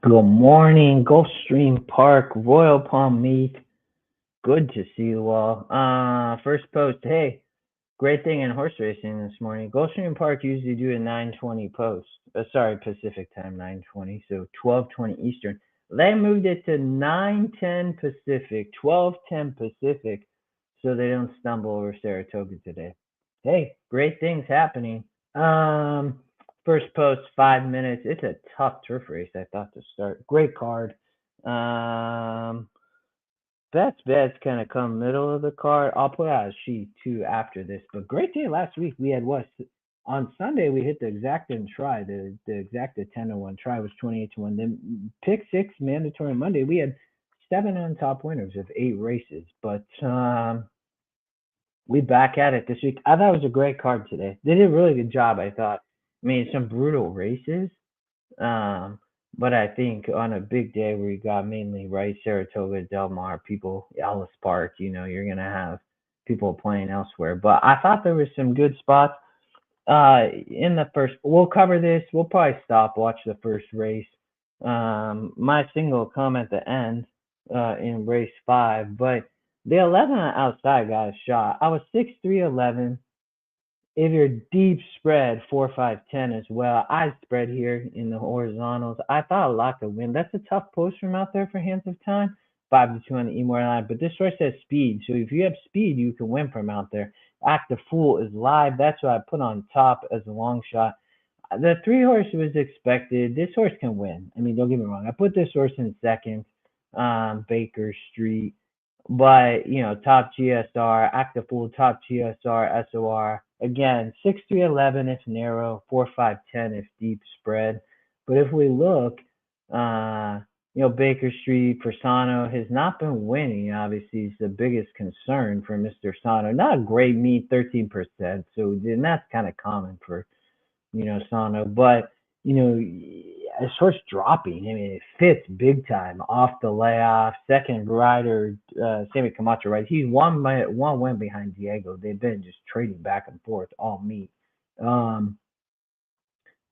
Good morning, Gulfstream Park, Royal Palm Meet. Good to see you all. First post. Hey, great thing in horse racing this morning. Gulfstream Park usually do a 9:20 post. Sorry, Pacific time 9:20, so 12:20 Eastern. They moved it to 9:10 Pacific, 12:10 Pacific, so they don't stumble over Saratoga today. Hey, great things happening. Um, First post 5 minutes. It's a tough turf race. I thought to start. Great card. Um, Best bets kind of come middle of the card. I'll put out a sheet too after this. But great day last week. We had what on Sunday we hit the exact and try. The exact 10-1 try was 28-1. Then pick six mandatory Monday. We had seven on top winners of eight races. But we back at it this week. I thought it was a great card today. They did a really good job. I thought. I mean, some brutal races. Um, but I think on a big day where you got mainly right Saratoga, Del Mar, people, Ellis Park, you're gonna have people playing elsewhere. But I thought there was some good spots. In the first, we'll cover this. We'll probably stop, watch the first race. My single come at the end, in race five, but the 11 outside got a shot. I was 6-3-11. If you're deep spread 4-5-10 as well, I spread here in the horizontals. I thought a lot could win. That's a tough post from out there for Hands of Time. 5-2 on the Emore line, but this horse has speed. So if you have speed, you can win from out there. Act the Fool is live. That's what I put on top as a long shot. The three horse was expected. This horse can win. I mean, don't get me wrong. I put this horse in second, Baker Street. But, top GSR, Active Fool, top GSR, SOR. Again, 6-3-11 if narrow, 4-5-10 if deep spread. But if we look, Baker Street, Persano has not been winning. Obviously, he's the biggest concern for Mr. Sano. Not a great meet, 13%. So then that's kind of common for Sano. But, as far as dropping, I mean, it fits big time off the layoff. Second rider, Sammy Camacho, right? He's one win behind Diego. They've been just trading back and forth all meet. Um,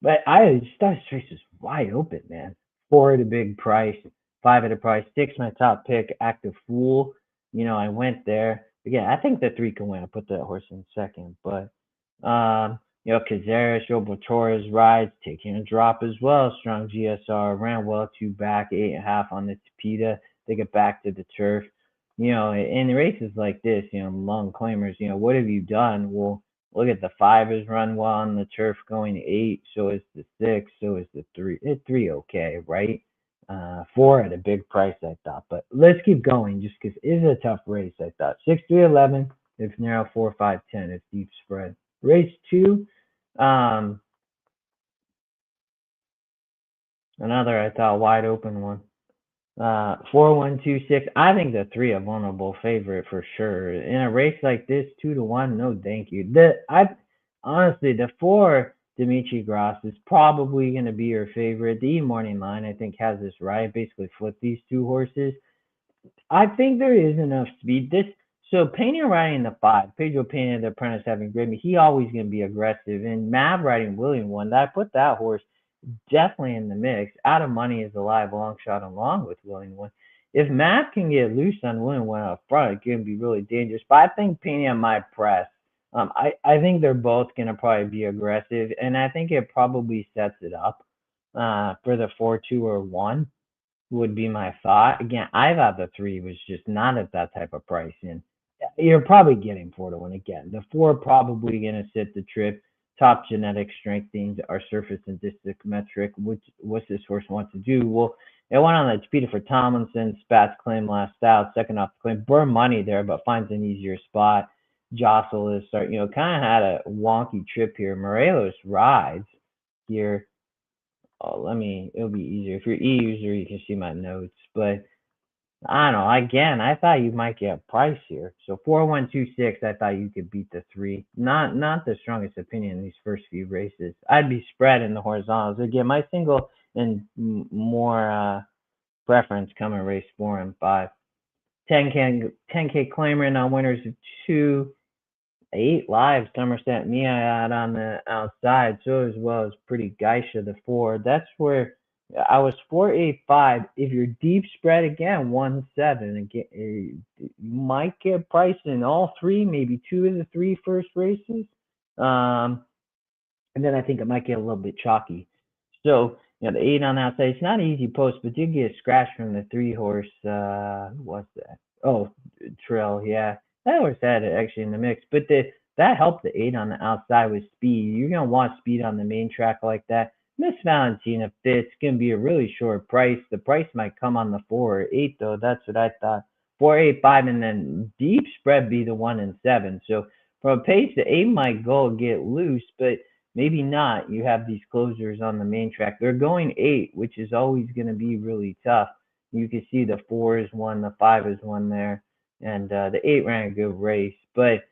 but I just thought this race was wide open, man. Four at a big price, five at a price, six my top pick, Active Fool. I went there. Again, I think the three can win. I put that horse in second, but Cazares, Robo Torres rides, taking a drop as well. Strong GSR, ran well, two back, 8.5 on the Tapita. They get back to the turf. In races like this, long claimers, what have you done? Well, look at the five has run well on the turf going 8, so is the 6, so is the 3. It's 3 okay, right? 4 at a big price, I thought. But let's keep going just because it is a tough race, I thought. 6-3-11, if narrow, 4-5-10, if deep spread. Race 2, um, another I thought wide open one. 4-1-2-6. I think the 3 a vulnerable favorite for sure. In a race like this, 2-1, no thank you. Honestly the 4 Dimitri Gross is probably going to be your favorite. The morning line I think has this right. Basically flip these two horses. I think there is enough speed. So Pena riding the 5, Pedro Pena, the apprentice, having great. He always going to be aggressive. And Mav riding William one. I put that horse definitely in the mix. Out of money is a live long shot along with William one. If Mav can get loose on William one up front, it can be really dangerous. But I think Pena might press. I think they're both going to probably be aggressive, and I think it probably sets it up for the 4-2 or 1 would be my thought. Again, I thought the 3 was just not at that type of price. And you're probably getting 4-1 again. The 4 probably going to sit the trip. Top genetic strength things are surface and distance metric. What's this horse want to do? Well, it went on the Tapita for Tomlinson. Spats claim last out. Second off the claim. Burn money there, but finds an easier spot. Jostle is kind of had a wonky trip here. Morelos rides here. Oh, it'll be easier. If you're e-user, you can see my notes. But I don't know. Again, I thought you might get a price here. So 4-1-2-6, I thought you could beat the 3. Not the strongest opinion in these first few races. I'd be spread in the horizontals. Again, my single and more preference come in race 4 and 5. 10K claiming on winners of 2. 8 live Somerset Mia out on the outside, so as well as Pretty Geisha the 4. That's where I was 485. If you're deep spread again, 1-7. Again, you might get priced in all three, maybe two of the three first races. Um, and then I think it might get a little bit chalky. So, the 8 on the outside, it's not an easy post, but did get scratched from the 3 horse. Who was that? Oh, Trill, yeah. That horse had it actually in the mix, but that helped the 8 on the outside with speed. You're going to want speed on the main track like that. Miss Valentina fits, going to be a really short price. The price might come on the 4 or 8, though. That's what I thought. 485, and then deep spread be the 1-7. So, from a pace, the 8 might go get loose, but maybe not. You have these closers on the main track. They're going 8, which is always going to be really tough. You can see the 4 is one, the 5 is one there, and the 8 ran a good race. But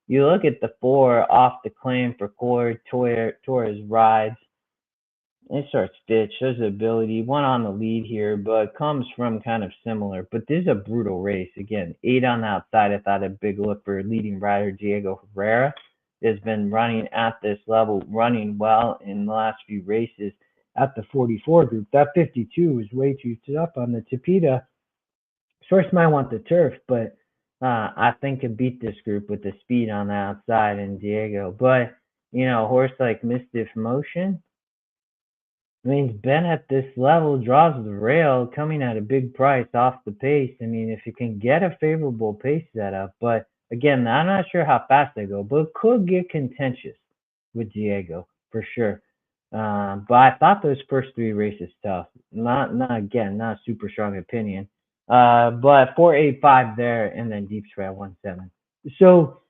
you look at the 4 off the claim for Torres rides. It starts fit, shows the ability, one on the lead here, but comes from kind of similar. But this is a brutal race. Again, 8 on the outside. I thought a big look for leading rider Diego Herrera. Has been running at this level, running well in the last few races at the 44 group. That 52 was way too tough on the Tapita. Source might want the turf, but I think can beat this group with the speed on the outside and Diego. But, a horse like Mischief Motion, I mean, Ben at this level draws the rail, coming at a big price off the pace. I mean, if you can get a favorable pace setup, but again, I'm not sure how fast they go, but it could get contentious with Diego for sure. But I thought those first three races tough. Not a super strong opinion. But 485 there, and then deep spread 1-7. So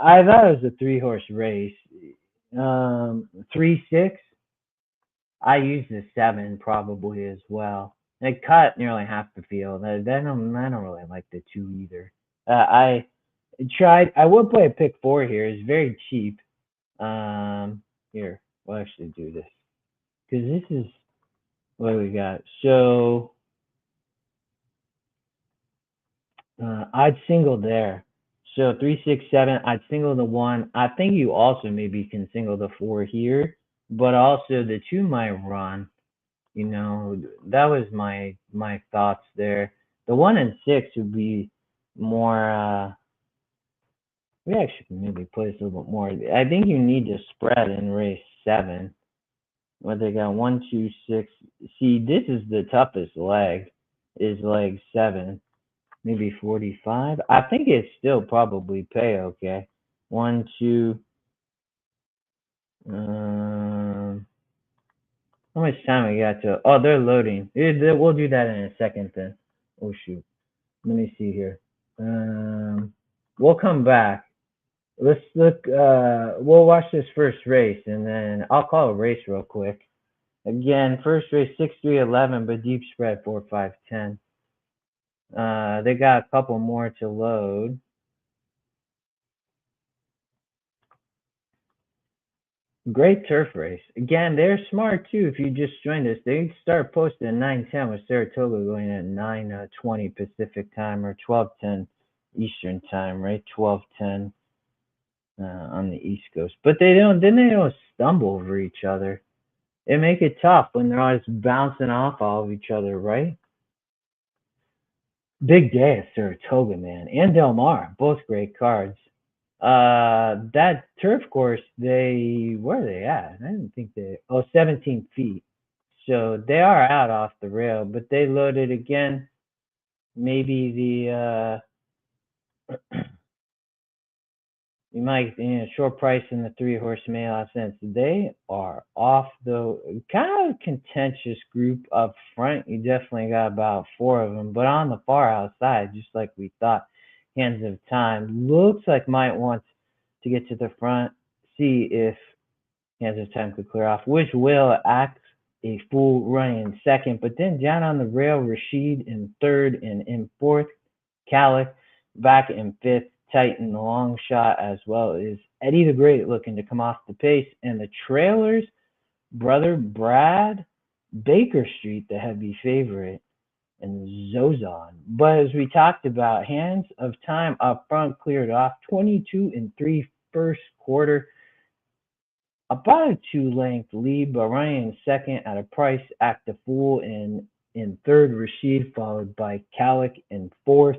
I thought it was a 3 horse race. 3-6. I used the 7 probably as well. It cut nearly half the field. I don't really like the 2 either. I tried. I would play a pick 4 here. It's very cheap. Here, we'll actually do this because this is what we got. So I'd single there. So 3-6-7. I'd single the 1. I think you also maybe can single the 4 here, but also the 2 might run. That was my thoughts there. The 1-6 would be more. We actually can maybe play this a little bit more. I think you need to spread in race 7. What they got 1-2-6. See, this is the toughest leg. Is leg 7, maybe 45. I think it's still probably pay okay. 1-2. How much time we got to? Oh, they're loading. We'll do that in a second then. Oh shoot. Let me see here. We'll come back. Let's look. We'll watch this first race, and then I'll call a race real quick. Again, first race 6-3-11, but deep spread 4-5-10. They got a couple more to load. Great turf race. Again, they're smart too. If you just joined us, they start posting at 9:10 with Saratoga going at 9:20 Pacific time or 12:10 Eastern time, right? 12:10 on the East Coast. But they don't stumble over each other. It make it tough when they're always bouncing off all of each other, right? Big day at Saratoga, man, and Del Mar, both great cards. That turf course, where are they at? I didn't think 17 feet. So they are out off the rail, but they loaded again. Maybe you might, short price in the 3 horse mail out sense. They are off the kind of contentious group up front. You definitely got about 4 of them, but on the far outside, just like we thought, Hands of Time looks like might want to get to the front, see if Hands of Time could clear off, which will act a full run in second. But then down on the rail, Rashid in third, and in fourth, Calic back in fifth, Titan the long shot, as well as Eddie the Great looking to come off the pace. And the trailers, brother Brad, Baker Street, the heavy favorite, and Zozon. But as we talked about, Hands of Time up front cleared off 22-3 first quarter. about a 2 length lead, but running in second at a price, Active Fool in third, Rashid, followed by Calic in fourth.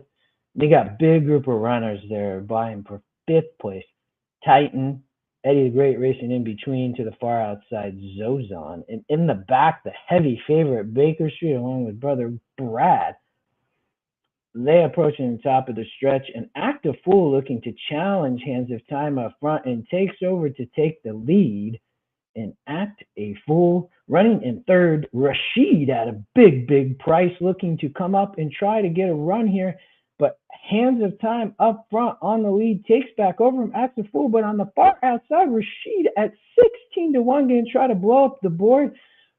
They got big group of runners there vying for fifth place. Titan, Eddie the Great racing in between to the far outside Zozon. And in the back, the heavy favorite Baker Street along with brother Brad. They approaching the top of the stretch, and Active Fool looking to challenge Hands of Time up front and takes over to take the lead. And Act a Fool running in third, Rashid at a big price looking to come up and try to get a run here. But Hands of Time up front on the lead takes back over from Act a Fool, but on the far outside, Rashid at 16-1 going to try to blow up the board.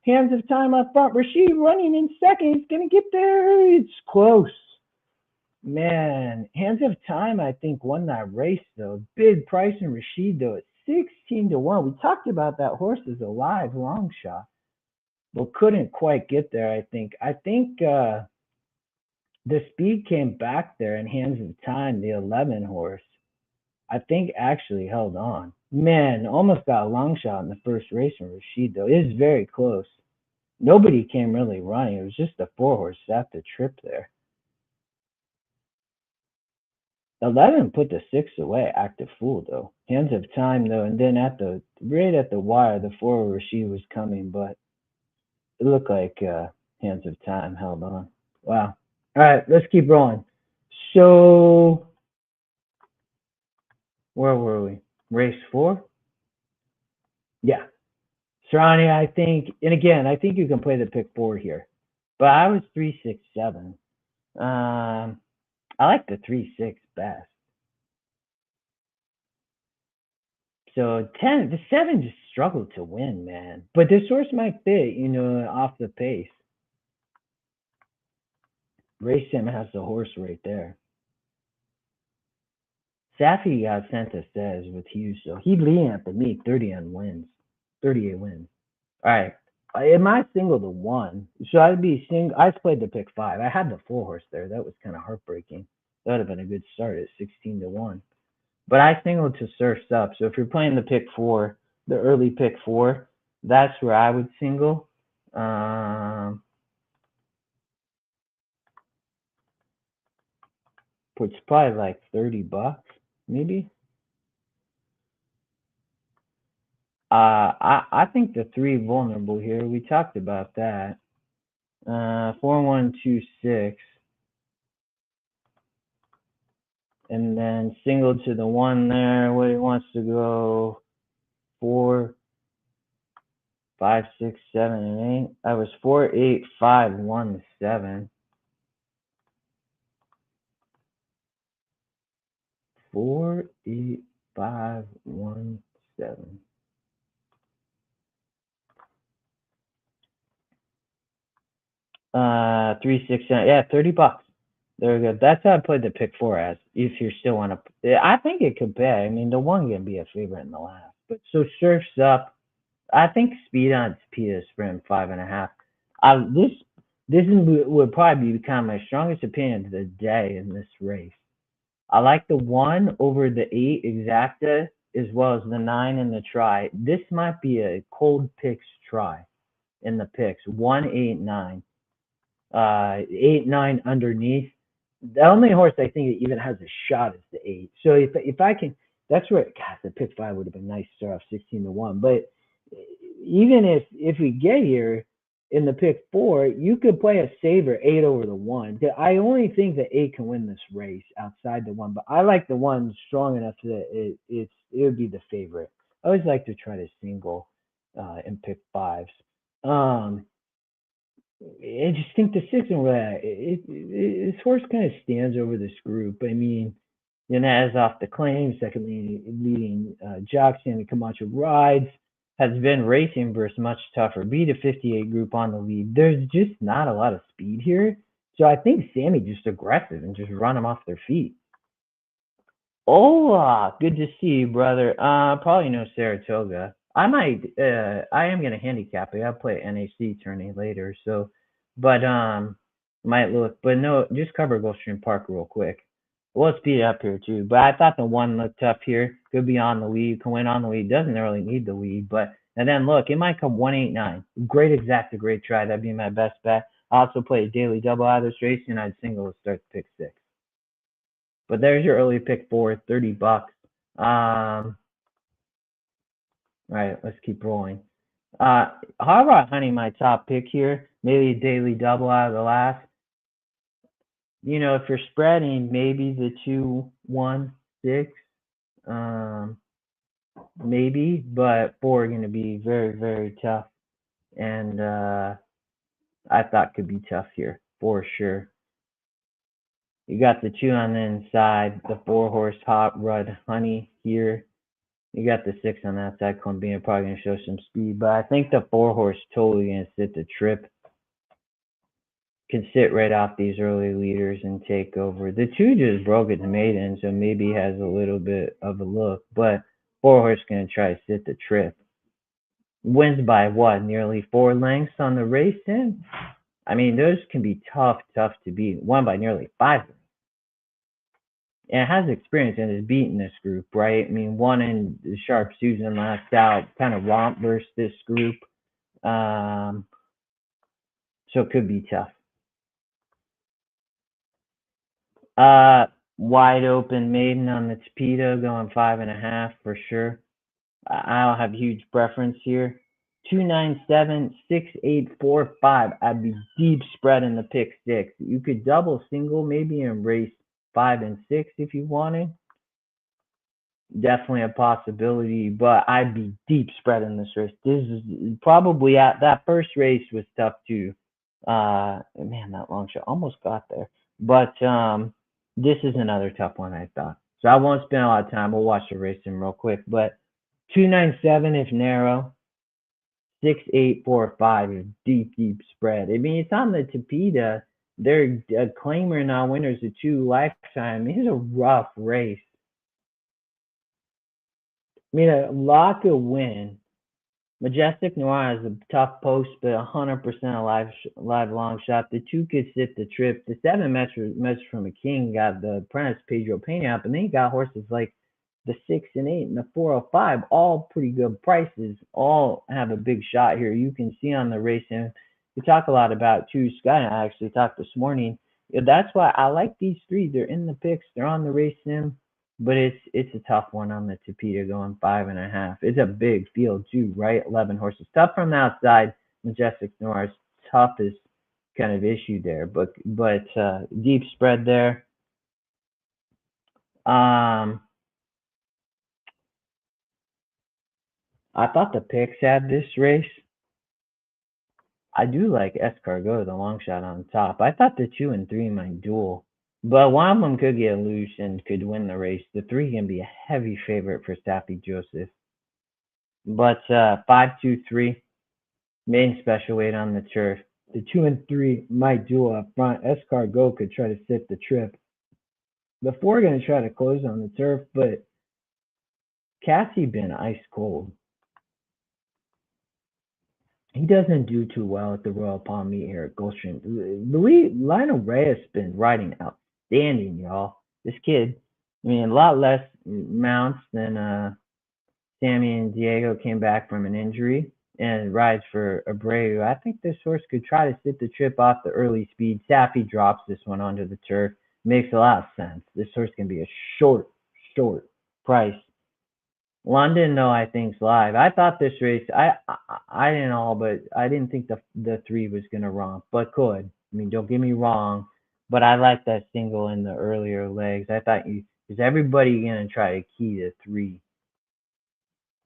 Hands of Time up front, Rashid running in second. He's going to get there. It's close. Man, Hands of Time, I think, won that race, though. Big price in Rashid, though, at 16-1. We talked about that horse as a live long shot, but couldn't quite get there, I think. I think the speed came back there, and Hands of Time, the 11 horse, I think actually held on. Man, almost got a long shot in the first race in Rashid, though. It is very close. Nobody came really running. It was just the 4 horse sat the trip there. 11 put the 6 away, Active Fool, though. Hands of Time, though, and then right at the wire, the 4 Rashid was coming, but it looked like Hands of Time held on. Wow. All right, let's keep rolling. So, where were we? Race 4? Yeah. Serrani, I think, and again, I think you can play the pick 4 here, but I was 3-6-7. I like the 3-6 best. So 10, the 7 just struggled to win, man. But this horse might fit, off the pace. Race Sim has the horse right there. Safi got sent to Says with Hughes, so he'd lead at the meet 38 wins. All right. Am I single to 1? Should I be single? I played the pick 5. I had the 4 horse there. That was kind of heartbreaking. That would have been a good start at 16-1. But I singled to Surfs Up. So if you're playing the pick 4, the early pick 4, that's where I would single. It's probably like $30, maybe. I think the 3 vulnerable here. We talked about that. 4-1-2-6. And then single to the 1 there. What he wants to go 4, 5, 6, 7, and 8. I was 4, 8, 5, 1, 7. 4, 8, 5, 1, 7. $3, 6, 7. Yeah, $30. There we go. That's how I played the pick 4 as. If you still want to, I think it could pay. I mean, the 1 can be a favorite in the last. But so Surfs Up. I think speed on Peter Sprint 5.5. This would probably become my strongest opinion of the day in this race. I like the 1 over the 8 exacta as well as the 9 in the try. This might be a cold picks try in the picks. 1, 8, 9. 8, 9 underneath. The only horse I think that even has a shot is the 8. So if I can, that's where the pick 5 would have been nice to start off 16-1. But even if we get here in the pick 4, you could play a saver 8 over the 1. I only think that 8 can win this race outside the 1, but I like the 1 strong enough that it would be the favorite. I always like to try to single and pick 5s. I just think the 6 and this horse kind of stands over this group. I mean, Yanez off the claim, secondly leading Jackson and Camacho rides, has been racing versus much tougher. Beat a 58 group on the lead. There's just not a lot of speed here. So I think Sammy just aggressive and just run them off their feet. Oh, good to see you, brother. Probably no Saratoga. I am gonna handicap it. I'll play NAC tourney later, so, but might look, but no, just cover Gulfstream Park real quick. We'll speed it up here too. But I thought the one looked tough here. Could be on the lead. Can win on the lead. Doesn't really need the lead. But and then look, it might come 189. Great exact, a great try. That'd be my best bet. I also play a daily double out of this race, and I'd single to start pick 6. But there's your early pick 4, $30. All right, let's keep rolling. How about Honey, my top pick here? Maybe a daily double out of the last. If you're spreading, maybe the 2, 1, 6, maybe, but 4 are going to be very, very tough. And I thought could be tough here for sure. You got the 2 on the inside, the 4-horse Hot Rod Honey here. You got the 6 on that side, Columbia, probably going to show some speed, but I think the 4-horse totally going to sit the trip. Can sit right off these early leaders and take over. The 2 just broke it to maiden, so maybe has a little bit of a look, but 4-horse going to try to sit the trip. Wins by what? Nearly 4 lengths on the race in? I mean, those can be tough to beat. Won by nearly 5 lengths. And it has experience and has beaten this group, right? I mean, won in the Sharp Susan last out, kind of romp versus this group. So it could be tough. Wide open maiden on the Tapito going 5.5 for sure. I don't have huge preference here. 297, 6845. I'd be deep spread in the pick 6. You could double single maybe and race 5 and 6 if you wanted. Definitely a possibility, but I'd be deep spread in this race. This is probably at that first race was tough too. Man, that long shot almost got there, but this is another tough one, I thought. So I won't spend a lot of time. We'll watch the racing real quick. But 297 if narrow. 6845 is deep spread. I mean, it's on the Tapita. They're a claimer, not winners, of 2 lifetime. It's a rough race. I mean, a lock a win. Majestic Noir is a tough post, but 100% a live long shot. The 2 could sit the trip. The 7 Message from a King got the Apprentice Pedro Pena up, and then you got horses like the 6 and 8 and the 405, all pretty good prices. All have a big shot here. You can see on the racing. We talk a lot about 2 Sky. I actually talked this morning. That's why I like these 3. They're in the picks. They're on the race sim. But it's a tough one on the Tapita going 5.5. It's a big field too, right? 11 horses. Tough from the outside. Majestic Noir's toughest kind of issue there, but deep spread there. I thought the picks had this race. I do like Escargot, the long shot on top. I thought the 2 and 3 might duel. But one of them could get loose and could win the race. The 3 can be a heavy favorite for Sappy Joseph. But 5-2-3, main special weight on the turf. The 2 and 3 might duel up front. Escargot could try to sit the trip. The 4 are going to try to close on the turf, but Cassie been ice cold. He doesn't do too well at the Royal Palm meet here at Gulfstream. Lionel Reyes been riding outstanding, y'all. This kid, I mean, a lot less mounts than Sammy and Diego came back from an injury and rides for Abreu. I think this horse could try to sit the trip off the early speed. Sappy drops this one onto the turf. Makes a lot of sense. This horse can be a short price. London, though, I think's live. I thought this race, I didn't all, but I didn't think the 3 was going to romp, but could. I mean, don't get me wrong, but I like that single in the earlier legs. I thought is everybody going to try to key to 3?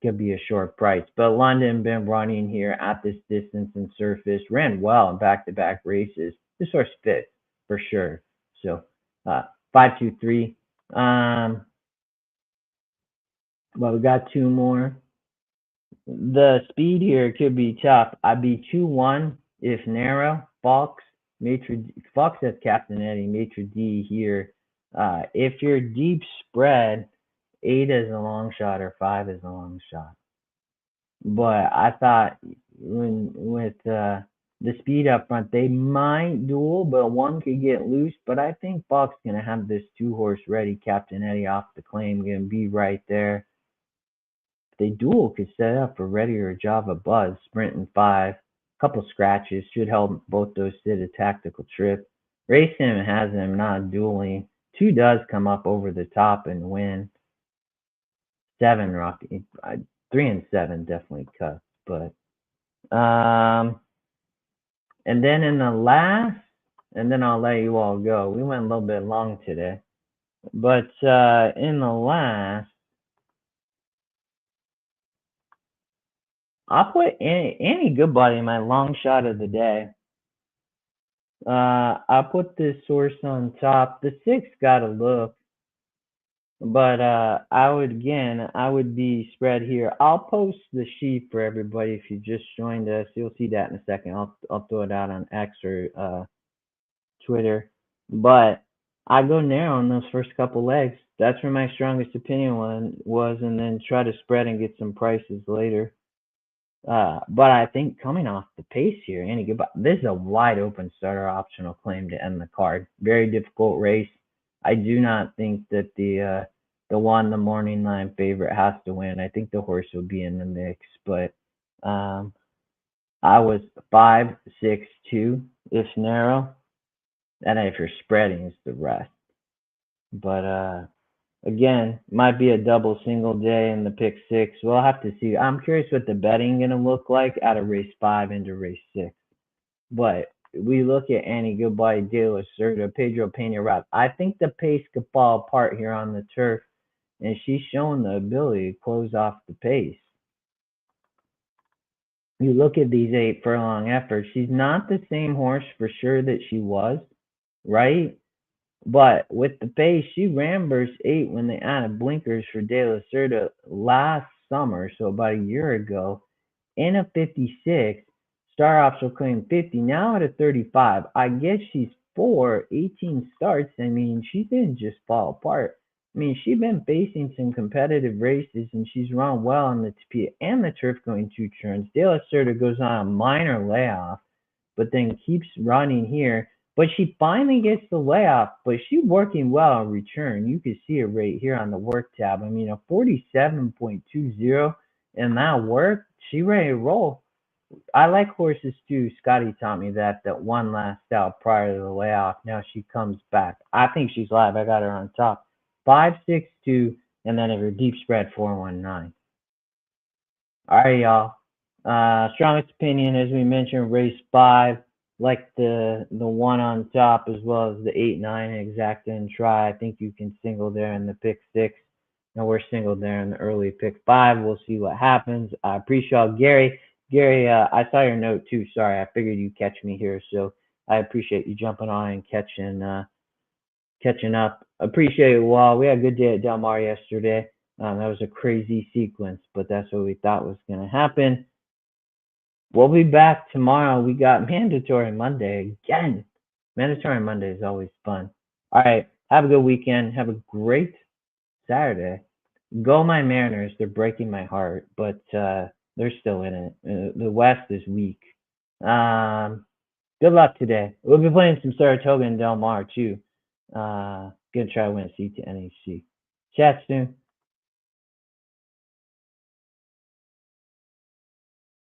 Could be a short price, but London been running here at this distance and surface, ran well in back-to-back races. This horse fits for sure. So 5-2-3. Well, we got 2 more. The speed here could be tough. I'd be 2-1 if narrow. Fox has Captain Eddie, Maitre D here. If you're deep spread, 8 is a long shot or 5 is a long shot. But I thought with the speed up front. They might duel, but one could get loose. But I think Buck's gonna have this 2-horse ready. Captain Eddie off the claim, gonna be right there. If they duel, could set up for Ready or Java Buzz, sprinting 5. Couple scratches should help both those sit a tactical trip. Race him has him not dueling. 2 does come up over the top and win. 7 Rocky. 3 and 7 definitely cut, but and then in the last, and then I'll let you all go. We went a little bit long today, but in the last, I'll put Annie Goodbody in my long shot of the day. I'll put this horse on top. The 6 got a look, but I would be spread here. I'll post the sheet for everybody if you just joined us. You'll see that in a second. I'll throw it out on X or Twitter, but I go narrow on those first couple legs. That's where my strongest opinion was, and then try to spread and get some prices later. But I think coming off the pace here, Annie Goodbye, this is a wide open starter optional claim to end the card. Very difficult race. I do not think that the morning line favorite has to win. I think the horse will be in the mix, but I was 5-6-2 if narrow, and if you're spreading, it's the rest. But again, might be a double single day in the pick 6. We'll have to see. I'm curious what the betting gonna look like out of race 5 into race 6. But we look at Annie Goodbye, De La Cerda, Pedro Pena Route. I think the pace could fall apart here on the turf, and she's showing the ability to close off the pace. You look at these 8 furlong efforts, she's not the same horse for sure that she was, right? But with the pace, she ran burst 8 when they added blinkers for De La Cerda last summer, so about a year ago, in a 56. Star Optional claim 50, now at a 35. I guess she's 18 starts. I mean, she didn't just fall apart. I mean, she's been facing some competitive races, and she's run well on the TP and the turf going 2 turns. De La Cerda goes on a minor layoff, but then keeps running here. But she finally gets the layoff, but she's working well in return. You can see it right here on the work tab. I mean, a 47.20 in that work, she ready to roll. I like horses too. Scotty taught me that one last out prior to the layoff. Now she comes back. I think she's live. I got her on top. 5-6-2, and then if you're deep spread 4-1-9. All right, y'all. Strongest opinion, as we mentioned, race 5. Like the one on top as well as the 8-9 exacta and try. I think you can single there in the pick 6. And we're single there in the early pick 5. We'll see what happens. I appreciate y'all. Gary, I saw your note too. Sorry, I figured you'd catch me here, so I appreciate you jumping on and catching up. Appreciate it, Wall. We had a good day at Del Mar yesterday. That was a crazy sequence, but that's what we thought was going to happen. We'll be back tomorrow. We got Mandatory Monday again. Mandatory Monday is always fun. All right. Have a good weekend. Have a great Saturday. Go my Mariners. They're breaking my heart, but they're still in it. The West is weak. Good luck today. We'll be playing some Saratoga and Del Mar too. Gonna try to win a seat to NHC. Chat soon.